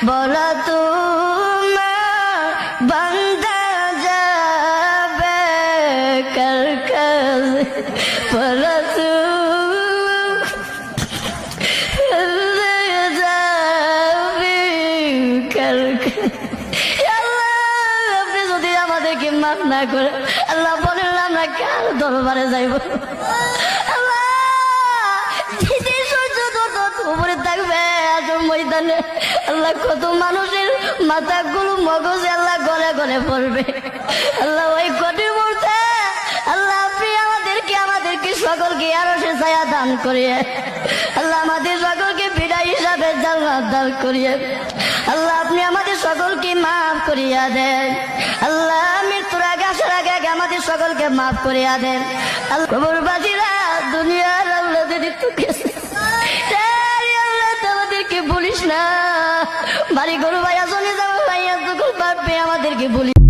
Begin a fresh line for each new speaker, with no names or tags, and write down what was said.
বলা তোমার বান্দা যাবে কার কাছে, বলা যাবে কার কাছে। আপনি যদি আমাদেরকে মাফ না করে আল্লাহ বলেন আমরা কার দরবারে যাইব? উপরে থাকবে ময়দানে আল্লাহ কত মানুষের মাথাগুলো মগজে আল্লাহ গলে গলে পড়বে। আল্লাহ ওই কঠিন মুহূর্তে আল্লাহ আপনি আমাদেরকে সকলকে আরো সে ছায়া দান করিয়ে আল্লাহ আমাদের সকলকে বিদায় হিসাবে জান্নাত দান করিয়ে আল্লাহ আপনি আমাদের সকলকে মাফ করিয়া দেন। আল্লাহ মৃত্যুর আগে আসার আগে আগে আমাদের সকলকে মাফ করিয়া দেন। আল্লাহ কবরবাসীরা দুনিয়ার আল্লাহ যদি গেছে বলিস না বাড়ি গরু ভাইয়া চলে যাবো ভাইয়া তো পারবে আমাদেরকে বলিস।